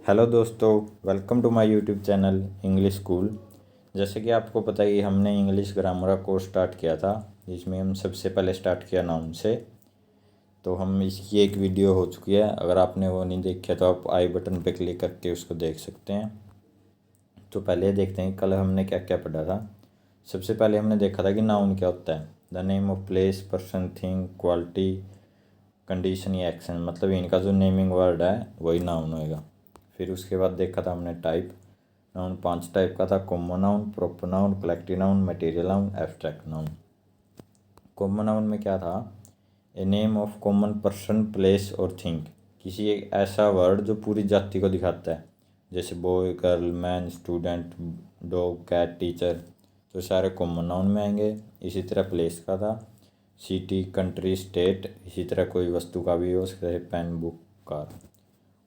Hello दोस्तों, welcome to my YouTube channel English school. जैसे कि आपको पता ही हमने इंग्लिश ग्रामर का कोर्स स्टार्ट किया था, जिसमें हम सबसे पहले स्टार्ट किया नाउन से। तो हम इसकी एक वीडियो हो चुकी है, अगर आपने वो नहीं देखी तो आप आई बटन पे क्लिक करके उसको देख सकते हैं। तो पहले देखते हैं कल हमने क्या क्या पढ़ा था। सबसे पहले हमने देखा था कि नाउन क्या होता है। The name of place, person, thing, quality, condition या एक्शन, मतलब इनका जो नेमिंग वर्ड है वही नाउन होएगा। फिर उसके बाद देखा था हमने टाइप। नाउन 5 टाइप का था: common noun, proper noun, collective noun, material noun, abstract noun. Common noun में क्या था? A name of common person, place और थिंग, किसी एक ऐसा वर्ड जो पूरी जाति को दिखाता है, जैसे boy, girl, man, student, dog, cat, teacher, तो सारे कॉमन नाउन में आएंगे। इसी तरह प्लेस का था सिटी, कंट्री, स्टेट, इसी तरह कोई वस्तु का भी हो सकता है, पेन, बुक, कार।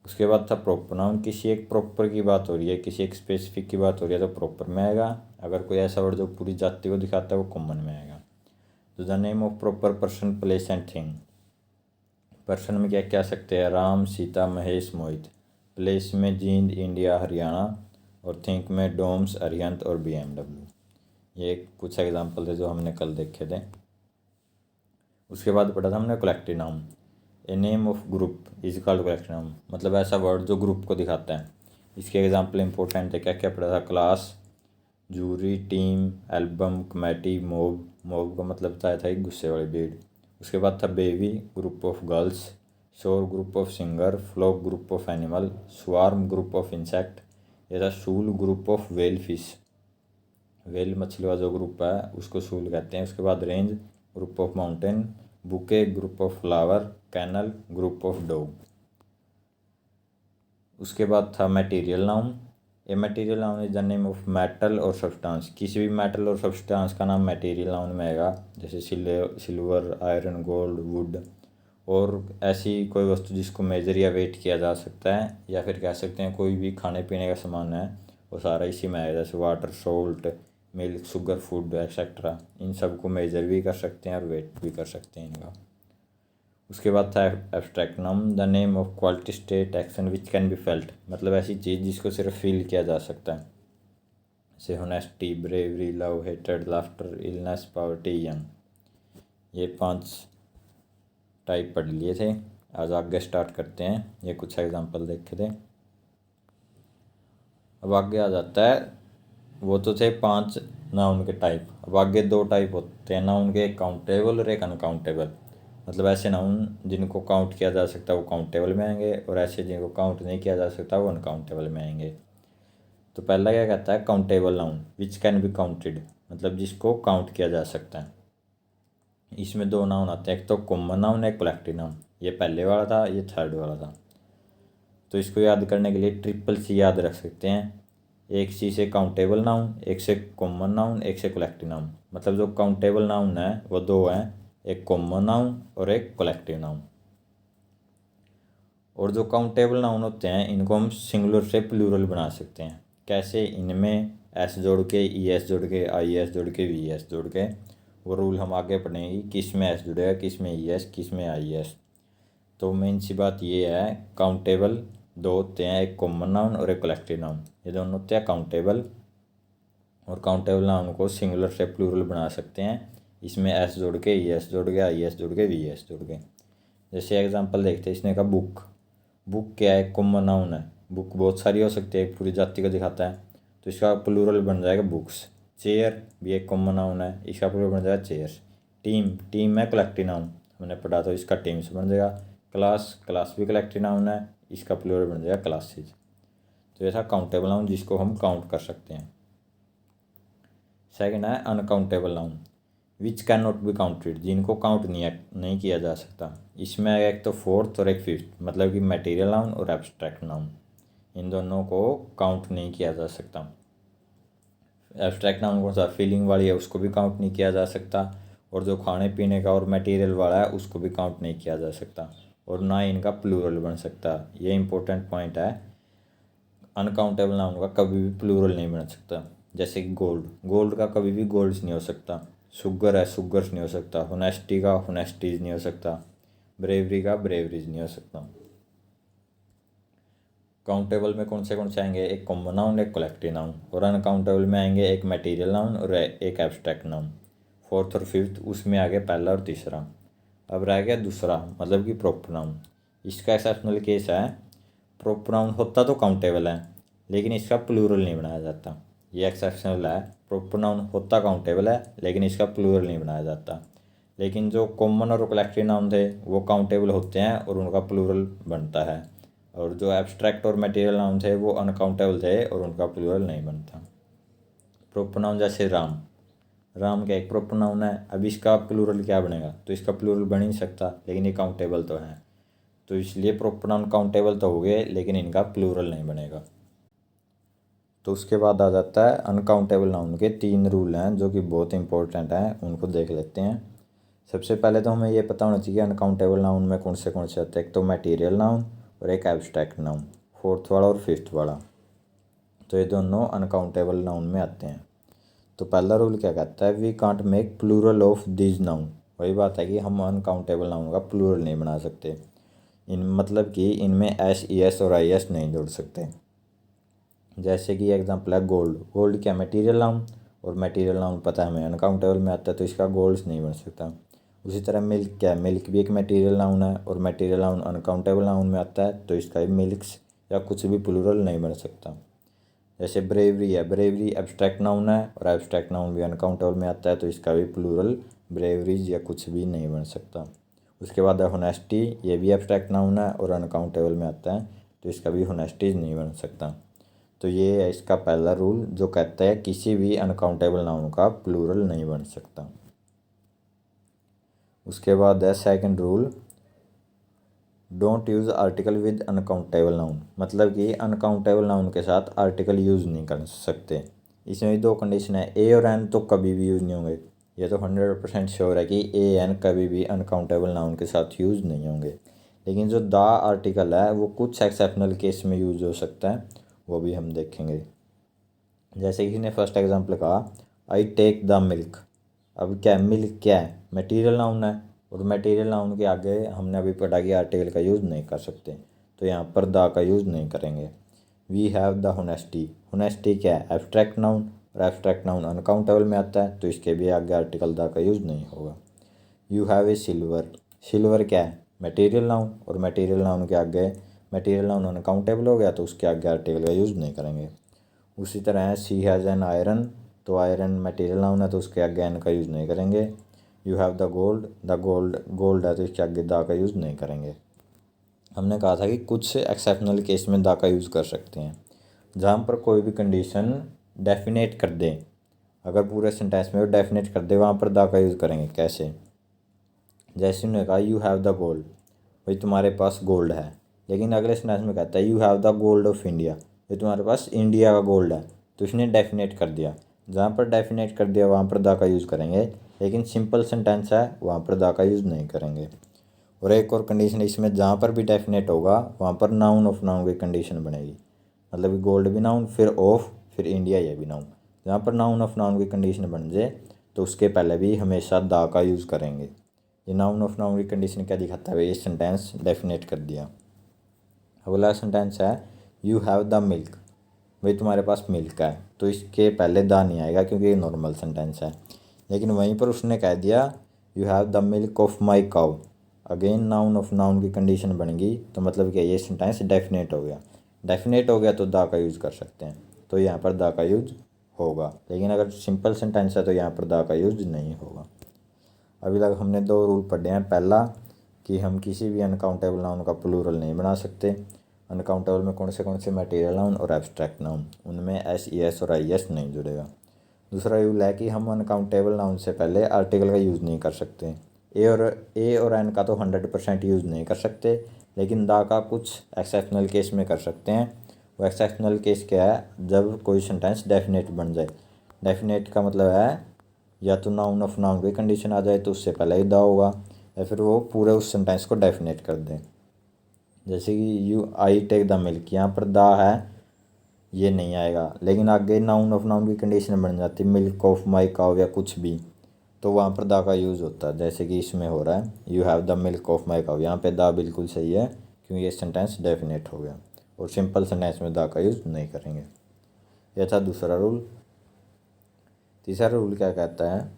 उसके बाद था प्रॉपर नाउन, किसी एक प्रॉपर की बात हो रही है, किसी एक स्पेसिफिक की बात हो रही है तो प्रॉपर में आएगा। अगर कोई ऐसा वर्ड जो पूरी जाति को दिखाता है वो कॉमन में आएगा। तो the name of proper person, place and thing. Person में क्या क्या सकते हैं? राम, सीता, महेश, मोहित। प्लेस में जींद, इंडिया, हरियाणा। और थिंक में डोम्स, अरिहंत और BMW। ये कुछ एग्जाम्पल थे जो हमने कल देखे थे। उसके बाद पढ़ा था हमने collective noun. A name of group is called collective noun, मतलब ऐसा वर्ड जो ग्रुप को दिखाता है। इसके एग्जाम्पल इंपॉर्टेंट थे, क्या क्या पढ़ा था? Class, jury, team, album, committee, mob. Mob का मतलब था एक गुस्से वाली भीड़। उसके बाद था bevy, group of girls. Choir, group of singer. Flock, group of animal. Swarm, group of insect. ये था shoal, group of whale fish. Whale मछली का जो ग्रुप है उसको शूल कहते हैं। उसके बाद range, group of mountain. Bouquet, group of flower. Kennel, group of dog. उसके बाद था material noun. A material noun is the name of metal और सब्सटेंस, किसी भी मेटल और सब्सटेंस का नाम मटेरियल नाउन में आएगा, जैसे सिल्वर, आयरन, गोल्ड, वुड। और ऐसी कोई वस्तु जिसको मेजर या वेट किया जा सकता है, या फिर कह सकते हैं कोई भी खाने पीने का सामान है वो सारा इसी में आएगा, जैसे water, salt, milk, sugar, food etcetera. इन सब को मेजर भी कर सकते हैं और वेट भी कर सकते हैं इनका। उसके बाद था abstract noun, the name of quality, state, action which can be felt, मतलब ऐसी चीज़ जिसको सिर्फ फील किया जा सकता है, जैसे honesty, bravery, love, hatred, laughter, illness, poverty, young. ये 5 टाइप पढ़ लिए थे। आज आगे स्टार्ट करते हैं, ये कुछ एग्जांपल देखे थे। अब आगे आ जाता है, वो तो थे 5 नाउन के टाइप। अब आगे 2 टाइप होते हैं नाउन के, एक काउंटेबल और एक अनकाउंटेबल। मतलब ऐसे नाउन जिनको काउंट किया जा सकता है वो काउंटेबल में आएंगे, और ऐसे जिनको काउंट नहीं किया जा सकता वो अनकाउंटेबल में आएंगे। तो पहला क्या कहता है? Countable noun, which can be counted, मतलब जिसको काउंट किया जा सकता है। इसमें 2 नाउन आते हैं, एक तो कॉमन नाउन, एक कलेक्टिव नाउन। ये पहले वाला था, ये थर्ड वाला था। तो इसको याद करने के लिए CCC याद रख सकते हैं। एक सी से काउंटेबल नाउन, एक से कॉमन नाउन, एक से कलेक्टिव नाउन। मतलब जो काउंटेबल नाउन है वो 2 हैं, एक कॉमन नाउन और एक कलेक्टिव नाउन। और जो काउंटेबल नाउन होते हैं इनको हम सिंगुलर से प्लूरल बना सकते हैं। कैसे? इनमें एस जोड़ के, ES जोड़ के, IS जोड़ के, VS जोड़ के। वो रूल हम आगे पढ़ेंगे, किस में S जुड़ेगा, किस में ES, किस में IS। तो मेन सी बात ये है, काउंटेबल 2 होते हैं, एक कॉमन नाउन और एक कलेक्टिव नाउन। ये दोनों होते हैं काउंटेबल, और काउंटेबल नाउन को सिंगुलर से प्लूरल बना सकते हैं। इसमें S जोड़ के, ES जोड़ के, IS जोड़ के, VS जोड़ के। जैसे एग्जांपल देखते हैं, इसने कहा बुक। बुक क्या है? कॉमन नाउन है। बुक बहुत सारी हो सकती है, पूरी जाति को दिखाता है, तो इसका प्लूरल बन जाएगा बुक्स। चेयर भी एक कॉमन नाउन है, इसका प्लूरल बन जाएगा चेयर्स। टीम, टीम है कलेक्टिव नाउन, हमने पढ़ा तो इसका टीम्स बन जाएगा। क्लास, क्लास भी कलेक्टिव नाउन है, इसका प्लूरल बन जाएगा क्लासेज। तो ऐसा काउंटेबल नाउन जिसको हम काउंट कर सकते हैं। सेकेंड है uncountable noun, which can not be counted, जिनको काउंट नहीं किया जा सकता। इसमें एक तो 4th और एक 5th, मतलब कि मटेरियल नाउन और एब्स्ट्रैक्ट नाउन, इन दोनों को काउंट नहीं किया जा सकता। एब्स्ट्रैक्ट नाउन कौन सा? फीलिंग वाली है, उसको भी काउंट नहीं किया जा सकता। और जो खाने पीने का और मटेरियल वाला है उसको भी काउंट नहीं किया जा सकता, और ना ही इनका प्लूरल बन सकता। ये इंपॉर्टेंट पॉइंट है, अनकाउंटेबल नाउन का कभी भी प्लूरल नहीं बन सकता। जैसे कि गोल्ड, गोल्ड का कभी भी गोल्ड्स नहीं हो सकता। शुगर है, शुगर्स नहीं हो सकता। होनेस्टी का होनेस्टीज नहीं हो सकता। ब्रेवरी का ब्रेवरीज नहीं हो सकता। काउंटेबल में कौन से आएंगे, एक कॉमन नाउन, एक कलेक्टिव नाउन, और अनकाउंटेबल में आएंगे एक मटेरियल नाउन और एक एब्स्ट्रैक्ट नाउन। फोर्थ और फिफ्थ उसमें आगे पहला और तीसरा। अब रह गया दूसरा, मतलब कि प्रॉपर नाउन। इसका एक्सेप्शनल केस है, प्रॉपर नाउन होता तो काउंटेबल है लेकिन इसका प्लूरल नहीं बनाया जाता। ये एक्सेप्शनल है, प्रॉपर नाउन होता काउंटेबल है लेकिन इसका प्लूरल नहीं बनाया जाता। लेकिन जो कॉमन और कलेक्टिव नाउन थे वो काउंटेबल होते हैं और उनका प्लूरल बनता है, और जो एब्स्ट्रैक्ट और मटेरियल नाउन थे वो अनकाउंटेबल थे और उनका प्लूरल नहीं बनता। प्रॉपर नाउन जैसे राम, राम का एक प्रॉपर नाउन है, अब इसका प्लूरल क्या बनेगा, तो इसका प्लूरल बन ही नहीं सकता, लेकिन ये काउंटेबल तो है, तो इसलिए प्रॉपर नाउन काउंटेबल तो हो गए लेकिन इनका प्लूरल नहीं बनेगा। तो उसके बाद आ जाता है अनकाउंटेबल नाउन के 3 रूल हैं जो कि बहुत इंपॉर्टेंट हैं, उनको देख लेते हैं। सबसे पहले तो हमें ये पता होना चाहिए अनकाउंटेबल नाउन में कौन से आते हैं। एक तो मटेरियल नाउन और एक एब्स्ट्रैक्ट नाउन, फोर्थ वाला और फिफ्थ वाला, तो ये दोनों अनकाउंटेबल नाउन में आते हैं। तो पहला रूल क्या कहता है, we can't make plural of this noun. वही बात है कि हम अनकाउंटेबल नाउन का प्लूरल नहीं बना सकते, इन मतलब कि इनमें एस ई एस और आई एस नहीं जोड़ सकते। जैसे कि एग्जांपल है गोल्ड, गोल्ड क्या मटेरियल नाउन, और मटेरियल नाउन पता है हमें अनकाउंटेबल में आता है तो इसका गोल्ड्स नहीं बन सकता। उसी तरह मिल्क क्या है, मिल्क भी एक मटेरियल नाउन है और मटेरियल नाउन अनकाउंटेबल नाउन में आता है तो इसका मिल्क्स या कुछ भी प्लूरल नहीं बन सकता। जैसे ब्रेवरी है, ब्रेवरी एब्स्ट्रैक्ट नाउन है और एब्स्ट्रैक्ट नाउन भी अनकाउंटेबल में आता है तो इसका भी प्लूरल ब्रेवरीज या कुछ भी नहीं बन सकता। उसके बाद है होनेस्टी, ये भी एब्स्ट्रैक्ट नाउन है और अनकाउंटेबल में आता है तो इसका भी होनेस्टीज नहीं बन सकता। तो ये है इसका पहला रूल जो कहता है किसी भी अनकाउंटेबल नाउन का प्लूरल नहीं बन सकता। उसके बाद है second rule, don't use article with uncountable noun, मतलब कि अनकाउंटेबल नाउन के साथ आर्टिकल यूज़ नहीं कर सकते। इसमें भी 2 कंडीशन है, ए और एन तो कभी भी यूज़ नहीं होंगे। ये तो 100% श्योर है कि ए एन कभी भी अनकाउंटेबल नाउन के साथ यूज़ नहीं होंगे। लेकिन जो द आर्टिकल है वो कुछ एक्सेप्शनल केस में यूज़ हो सकता है, वो भी हम देखेंगे। जैसे कि इसने फर्स्ट एग्जाम्पल कहा, आई टेक द मिल्क। अब क्या मिल्क क्या है, मटीरियल नाउन है, और मटेरियल नाउन के आगे हमने अभी पढ़ा कि आर्टिकल का यूज़ नहीं कर सकते, तो यहाँ पर द का यूज़ नहीं करेंगे। We have the honesty, honesty क्या है एब्स्ट्रैक्ट नाउन, और एब्स्ट्रैक्ट नाउन अनकाउंटेबल में आता है तो इसके भी आगे आर्टिकल द का यूज़ नहीं होगा। You have a silver, silver क्या है मटेरियल नाउन, और मटेरियल नाउन के आगे मटेरियल नाउन अनकाउंटेबल हो गया तो उसके आगे आर्टिकल का यूज़ नहीं करेंगे। उसी तरह है सी हैज़ एन आयरन, तो आयरन मटेरियल नाउन है तो उसके आगे एन का यूज़ नहीं करेंगे। You have the gold, the gold gold है तो इसके आगे दा का यूज़ नहीं करेंगे। हमने कहा था कि कुछ एक्सेप्शनल केस में दा का यूज़ कर सकते हैं, जहाँ पर कोई भी कंडीशन डेफिनेट कर दे, अगर पूरे सेंटेंस में वो डेफिनेट कर दे वहाँ पर दा का यूज़ करेंगे। कैसे, जैसे उन्होंने कहा यू हैव द गोल्ड, भाई तुम्हारे पास गोल्ड है, लेकिन अगले सेंटेंस में कहता है you have the gold of India, भाई तुम्हारे पास इंडिया का गोल्ड है, तो इसने डेफिनेट कर दिया। जहाँ पर डेफिनेट कर दिया वहाँ पर दा का यूज़ करेंगे, लेकिन सिंपल सेंटेंस है वहाँ पर दा का यूज़ नहीं करेंगे। और एक और कंडीशन इसमें, जहाँ पर भी डेफिनेट होगा वहाँ पर नाउन ऑफ नाउन की कंडीशन बनेगी, मतलब गोल्ड भी नाउन, फिर ऑफ, फिर इंडिया, ये भी नाउन। जहाँ पर नाउन ऑफ नाउन की कंडीशन बन जाए तो उसके पहले भी हमेशा दा का यूज़ करेंगे। ये नाउन ऑफ नाउन की कंडीशन क्या दिखाता है, ये सेंटेंस डेफिनेट कर दिया। अगला सेंटेंस है यू हैव द मिल्क, भाई तुम्हारे पास मिल्क है, तो इसके पहले दा नहीं आएगा क्योंकि ये नॉर्मल सेंटेंस है। लेकिन वहीं पर उसने कह दिया you have the milk of my cow, again noun of noun की कंडीशन बन गई, तो मतलब क्या ये सेंटेंस डेफिनेट हो गया। डेफिनेट हो गया तो दा का यूज़ कर सकते हैं, तो यहाँ पर दा का यूज़ होगा। लेकिन अगर सिंपल सेंटेंस है तो यहाँ पर दा का यूज़ नहीं होगा। अभी तक हमने 2 रूल पढ़े हैं। पहला कि हम किसी भी अनकाउंटेबल नाउन का प्लूरल नहीं बना सकते। अनकाउंटेबल में कौन से मटेरियल नाउन और एब्स्ट्रैक्ट नाउन, उनमें एस ई एस और आई एस नहीं जुड़ेगा। दूसरा रूल है कि हम अनकाउंटेबल नाउन से पहले आर्टिकल का यूज़ नहीं कर सकते। ए और एन का तो 100% यूज़ नहीं कर सकते, लेकिन दा का कुछ एक्सेप्शनल केस में कर सकते हैं। वो एक्सेप्शनल केस क्या है, जब कोई सेंटेंस डेफिनेट बन जाए। डेफिनेट का मतलब है या तो नाउन ऑफ नाउन की कंडीशन आ जाए तो उससे पहले ही दा होगा, या फिर वो पूरे उस सेंटेंस को डेफिनेट कर दें। जैसे कि you I take the milk, यहाँ पर दा है ये नहीं आएगा, लेकिन आगे नाउन ऑफ नाउन की कंडीशन बन जाती है मिल्क ऑफ माई काउ या कुछ भी, तो वहाँ पर दा का यूज़ होता है। जैसे कि इसमें हो रहा है you have the milk of my cow, यहाँ पे दा बिल्कुल सही है क्योंकि ये सेंटेंस डेफिनेट हो गया। और सिंपल सेंटेंस में द का यूज़ नहीं करेंगे। यह था दूसरा रूल। तीसरा रूल क्या कहता है,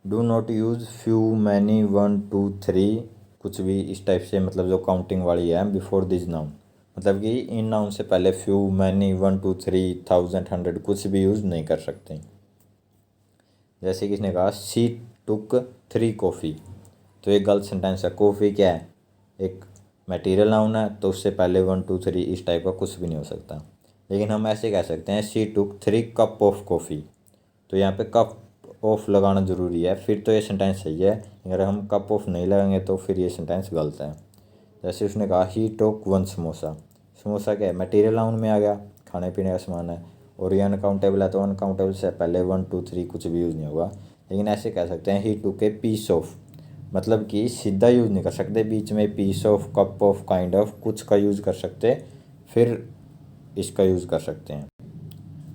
do not use few many 1 2 3 कुछ भी इस टाइप से, मतलब जो काउंटिंग वाली है, बिफोर दिस नाउन, मतलब कि इन नाउन से पहले फ्यू मैनी 1 2 3 1000 100 कुछ भी यूज़ नहीं कर सकते। जैसे किसने कहा शी टुक 3 कॉफ़ी, तो एक गलत सेंटेंस है। कॉफ़ी क्या है, एक मटेरियल नाउन है, तो उससे पहले 1 2 3 इस टाइप का कुछ भी नहीं हो सकता। लेकिन हम ऐसे कह सकते हैं she took 3 cup of coffee, तो यहाँ पे कप ऑफ लगाना ज़रूरी है, फिर तो ये सेंटेंस सही है। अगर हम कप ऑफ नहीं लगाएंगे तो फिर ये सेंटेंस गलत है। जैसे उसने कहा ही टुक 1 समोसा, समोसा क्या है, मटेरियल नाउन में आ गया, खाने पीने का सामान है, और ये अनकाउंटेबल है, तो अनकाउंटेबल से पहले 1 2 3 कुछ भी यूज़ नहीं होगा। लेकिन ऐसे कह सकते हैं ही टुक ए पीस ऑफ, मतलब कि सीधा यूज़ नहीं कर सकते, बीच में piece of, cup of, kind of कुछ का यूज़ कर सकते, फिर इसका यूज़ कर सकते हैं।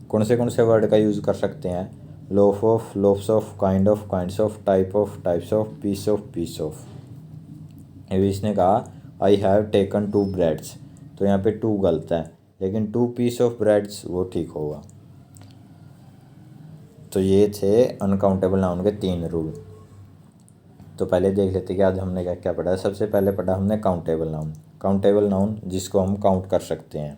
कौन से वर्ड का यूज़ कर सकते हैं, loaf of, loafs of, kind of, kinds of, type of, types of, piece of, piece of. अभी इसने कहा आई हैव टेकन 2 ब्रेड्स, तो यहाँ पे 2 गलत है, लेकिन 2 पीस ऑफ ब्रेड्स वो ठीक होगा। तो ये थे अनकाउंटेबल नाउन के 3 रूल। तो पहले देख लेते कि आज हमने क्या क्या पढ़ा है। सबसे पहले पढ़ा हमने काउंटेबल नाउन। काउंटेबल नाउन जिसको हम काउंट कर सकते हैं,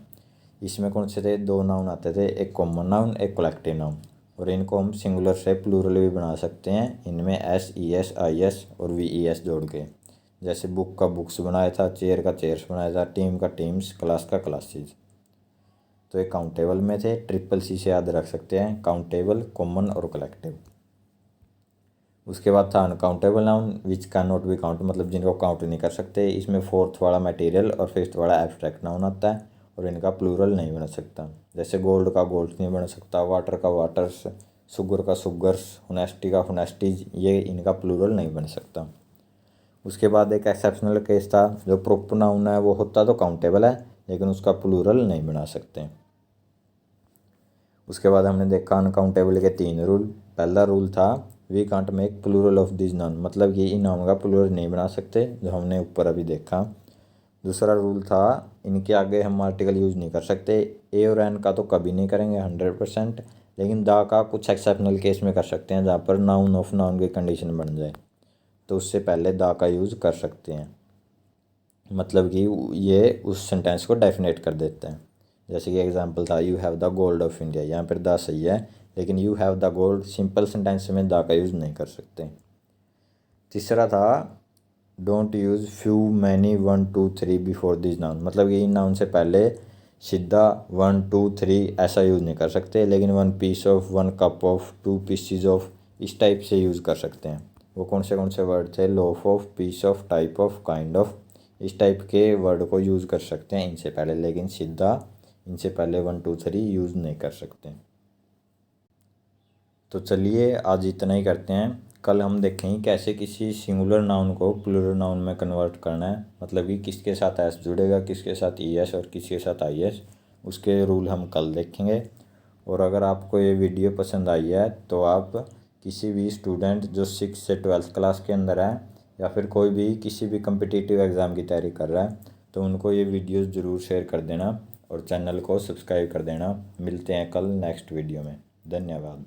इसमें कौन से थे, 2 नाउन आते थे, एक कॉमन नाउन, एक कलेक्टिव नाउन, और इनको हम सिंगुलर से प्लूरल भी बना सकते हैं, इनमें SES IS और VES जोड़ के। जैसे बुक का बुक्स बनाया था, चेयर का चेयर्स बनाया था, टीम का टीम्स, क्लास का क्लासेज। तो ये काउंटेबल में थे, CCC से याद रख सकते हैं, काउंटेबल, कॉमन और कलेक्टिव। उसके बाद था uncountable noun which can not be count, मतलब जिनको काउंट नहीं कर सकते। इसमें 4th वाला मटेरियल और 5th वाला एब्स्ट्रैक्ट नाउन आता है, और इनका प्लूरल नहीं बन सकता। जैसे गोल्ड का गोल्ड नहीं बन सकता, वाटर का वाटर्स, शुगर का शुगर्स, होनेस्टी का होनेस्टीज, ये इनका प्लूरल नहीं बन सकता। उसके बाद एक एक्सेप्शनल केस था, जो प्रॉपर नाउन है वो होता तो काउंटेबल है, लेकिन उसका प्लूरल नहीं बना सकते। उसके बाद हमने देखा अनकाउंटेबल के 3 रूल। पहला रूल था we can't make plural of this noun, मतलब ये इन नाउन का प्लूरल नहीं बना सकते, जो हमने ऊपर अभी देखा। दूसरा रूल था इनके आगे हम आर्टिकल यूज़ नहीं कर सकते, ए और एन का तो कभी नहीं करेंगे 100%, लेकिन दा का कुछ एक्सेप्शनल केस में कर सकते हैं, जहाँ पर नाउन ऑफ नाउन की कंडीशन बन जाए, तो उससे पहले दा का यूज़ कर सकते हैं, मतलब कि ये उस सेंटेंस को डेफिनेट कर देते हैं। जैसे कि एग्जांपल था you have the gold of India, यहाँ पर द सही है, लेकिन you have the gold simple sentence में द का यूज़ नहीं कर सकते। तीसरा था don't use few many 1 2 3 before this noun, मतलब ये इन नाउन से पहले सीधा 1 2 3 ऐसा यूज़ नहीं कर सकते, लेकिन 1 piece of, 1 cup of, 2 pieces of, इस टाइप से यूज़ कर सकते हैं। वो कौन से वर्ड थे, loaf of, piece of, type of, kind of, इस टाइप के वर्ड को यूज़ कर सकते हैं इनसे पहले, लेकिन सीधा इनसे पहले 1 2 3 यूज़ नहीं कर सकते। तो चलिए आज इतना ही करते हैं। कल हम देखेंगे कैसे किसी सिंगुलर नाउन को प्लूरल नाउन में कन्वर्ट करना है, मतलब कि किसके साथ एस जुड़ेगा, किसके साथ ES और किसके साथ IS, उसके रूल हम कल देखेंगे। और अगर आपको ये वीडियो पसंद आई है तो आप किसी भी स्टूडेंट जो 6 से 12th क्लास के अंदर है, या फिर कोई भी किसी भी कम्पिटिटिव एग्ज़ाम की तैयारी कर रहा है, तो उनको ये वीडियोस ज़रूर शेयर कर देना और चैनल को सब्सक्राइब कर देना। मिलते हैं कल नेक्स्ट वीडियो में। धन्यवाद।